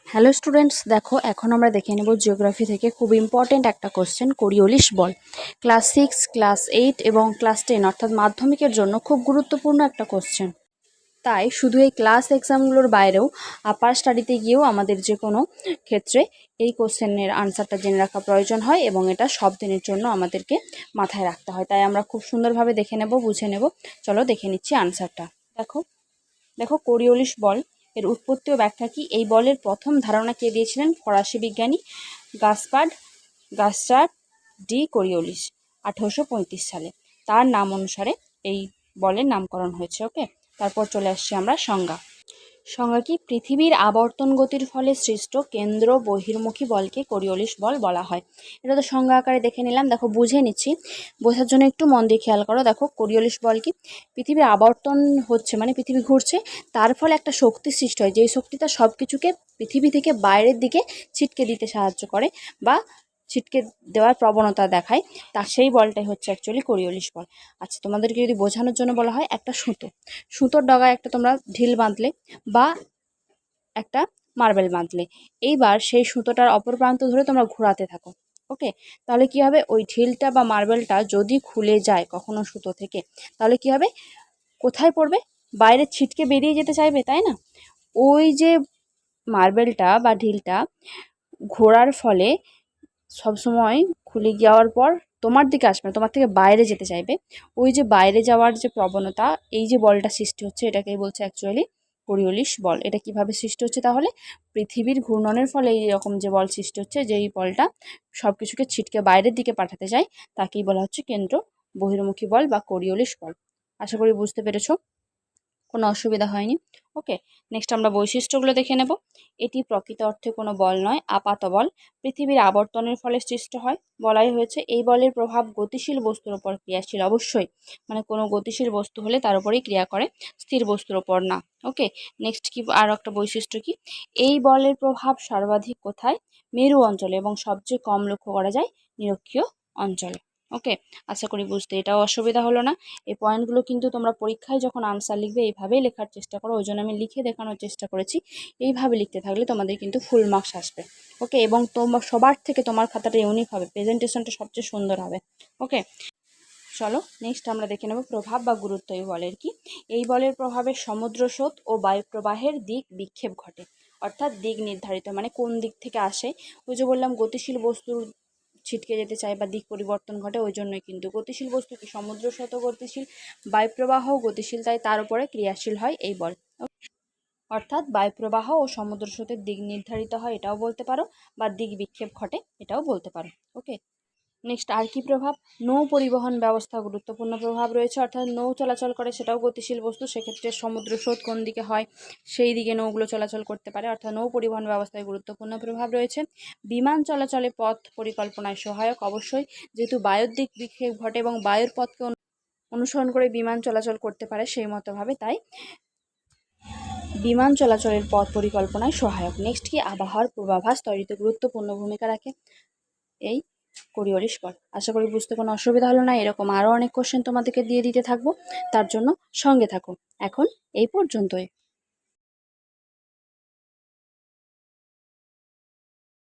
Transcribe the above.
Hello students, দেখো এখন আমরা দেখে নেব জিওগ্রাফি থেকে খুব ইম্পর্টেন্ট একটা কোশ্চেন, কোরিওলিস বল। ক্লাস 6, ক্লাস 8 এবং ক্লাস 10 অর্থাৎ মাধ্যমিকের জন্য খুব গুরুত্বপূর্ণ একটা কোশ্চেন। তাই শুধু এই ক্লাস এক্সামগুলোর বাইরেও আপার স্টাডিতে গিয়েও আমাদের যে কোনো ক্ষেত্রে এই কোশ্চেনের আনসারটা জেনে রাখা প্রয়োজন হয় এবং এটা সব দিনের জন্য আমাদেরকে মাথায় রাখতে হয়। তাই আমরা খুব সুন্দরভাবে দেখে নেব, বুঝে নেব। চলো দেখে নিচ্ছি আনসারটা। দেখো দেখো কোরিওলিস বল এর উৎপত্তি ও ব্যাখ্যা কি? এই বলের প্রথম ধারণা কে দিয়েছিলেন? ফরাসি বিজ্ঞানী গাস্পার ডি কোরিওলিস 1835 সালে। তার নাম অনুসারে এই বলের নামকরণ হয়েছে। ওকে, তারপর চলে আসছি আমরা সংজ্ঞা। সংজ্ঞা কি? পৃথিবীর আবর্তন গতির ফলে সৃষ্ট কেন্দ্র বহির্মুখী বলকে কোরিওলিস বল বলা হয়। এটা তো সংজ্ঞা আকারে দেখে নিলাম। দেখো বুঝে নিচ্ছি, বোঝার জন্য একটু মন দিয়ে খেয়াল করো। দেখো কোরিওলিস বল কি? পৃথিবীর আবর্তন হচ্ছে মানে পৃথিবী ঘুরছে, তার ফলে একটা শক্তি সৃষ্টি হয়, যেই শক্তিটা সব কিছুকে পৃথিবী থেকে বাইরের দিকে ছিটকে দিতে সাহায্য করে বা ছিটকে দেওয়ার প্রবণতা দেখায়, তা সেই বলটাই হচ্ছে অ্যাকচুয়ালি কোরিওলিস বল। আচ্ছা, তোমাদেরকে যদি বোঝানোর জন্য বলা হয়, একটা সুতোর ডগায় একটা তোমরা ঢিল বাঁধলে বা একটা মার্বেল বাঁধলে, এইবার সেই সুতোটার অপর প্রান্ত ধরে তোমরা ঘোরাতে থাকো। ওকে, তাহলে কি হবে? ওই ঢিলটা বা মার্বেলটা যদি খুলে যায় কখনো সুতো থেকে, তাহলে কি হবে? কোথায় পড়বে? বাইরে ছিটকে বেরিয়ে যেতে চাইবে, তাই না? ওই যে মার্বেলটা বা ঢিলটা ঘোরার ফলে সবসময় খুলে যাওয়ার পর তোমার দিকে আসবে না, তোমার থেকে বাইরে যেতে চাইবে। ওই যে বাইরে যাওয়ার যে প্রবণতা, এই যে বলটা সৃষ্টি হচ্ছে, এটাকেই বলছে অ্যাকচুয়ালি কোরিওলিস বল। এটা কিভাবে সৃষ্টি হচ্ছে? তাহলে পৃথিবীর ঘূর্ণনের ফলে এইরকম যে বল সৃষ্টি হচ্ছে, যেই বলটা সব কিছুকে ছিটকে বাইরের দিকে পাঠাতে যায়, তাকেই বলা হচ্ছে কেন্দ্র বহির্মুখী বল বা কোরিওলিস বল। আশা করি বুঝতে পেরেছো, কোনো অসুবিধা হয়নি। ওকে, নেক্সট আমরা বৈশিষ্ট্যগুলো দেখে নেব। এটি প্রকৃত অর্থে কোনো বল নয়, আপাত বল। পৃথিবীর আবর্তনের ফলে সৃষ্ট হয়। বলাই হয়েছে এই বলের প্রভাব গতিশীল বস্তুর ওপর ক্রিয়াশীল। অবশ্যই, মানে কোনো গতিশীল বস্তু হলে তার উপরেই ক্রিয়া করে, স্থির বস্তুর ওপর না। ওকে, নেক্সট কি আর একটা বৈশিষ্ট্য কি? এই বলের প্রভাব সর্বাধিক কোথায়? মেরু অঞ্চলে, এবং সবচেয়ে কম লক্ষ্য করা যায় নিরক্ষীয় অঞ্চলে। ওকে, আশা করি বুঝতে এটাও অসুবিধা হলো না। এই পয়েন্টগুলো কিন্তু তোমরা পরীক্ষায় যখন আনসার লিখবে এইভাবেই লেখার চেষ্টা করো, ওই জন্য আমি লিখে দেখানোর চেষ্টা করেছি। এইভাবে লিখতে থাকলে তোমাদের কিন্তু ফুল মার্কস আসবে। ওকে, এবং তোমার সবার থেকে তোমার খাতাটা ইউনিক হবে, প্রেজেন্টেশনটা সবচেয়ে সুন্দর হবে। ওকে, চলো নেক্সট আমরা দেখে নেব প্রভাব বা গুরুত্ব এই বলের কি। এই বলের প্রভাবে সমুদ্র স্রোত ও বায়ু প্রবাহের দিক বিক্ষেপ ঘটে, অর্থাৎ দিক নির্ধারিত, মানে কোন দিক থেকে আসে। ওই যে বললাম গতিশীল বস্তুর ছিটকে যেতে চায় বা দিক পরিবর্তন ঘটে, ওই জন্যই কিন্তু গতিশীল বস্তু কি সমুদ্র স্রোত গতিশীল, বায়ু প্রবাহও গতিশীল, তাই তার উপরে ক্রিয়াশীল হয় এই বল। অর্থাৎ বায়ু প্রবাহ ও সমুদ্র স্রোতের দিক নির্ধারিত হয়, এটাও বলতে পারো, বা দিক বিক্ষেপ ঘটে, এটাও বলতে পারো। ওকে, নেক্সট আর কি প্রভাব? নৌ পরিবহন ব্যবস্থা গুরুত্বপূর্ণ প্রভাব রয়েছে, অর্থাৎ নৌ চলাচল করে, সেটাও গতিশীল বস্তু, সেক্ষেত্রে সমুদ্র স্রোত কোন দিকে হয় সেই দিকে নৌগুলো চলাচল করতে পারে, অর্থাৎ নৌ পরিবহন ব্যবস্থায় গুরুত্বপূর্ণ প্রভাব রয়েছে। বিমান চলাচলে পথ পরিকল্পনায় সহায়ক, অবশ্যই, যেহেতু বায়ুর দিক বিক্ষেপ ঘটে এবং বায়ুর পথকে অনুসরণ করে বিমান চলাচল করতে পারে সেই মতোভাবে, তাই বিমান চলাচলের পথ পরিকল্পনায় সহায়ক। নেক্সট কি? আবহাওয়ার পূর্বাভাস তৈরিতে গুরুত্বপূর্ণ ভূমিকা রাখে এই কোরিওলিস বল। আশা করি বুঝতে কোনো অসুবিধা হলো না। এরকম আরও অনেক কোশ্চেন তোমাদেরকে দিয়ে দিতে থাকবো, তার জন্য সঙ্গে থাকো। এখন এই পর্যন্তই।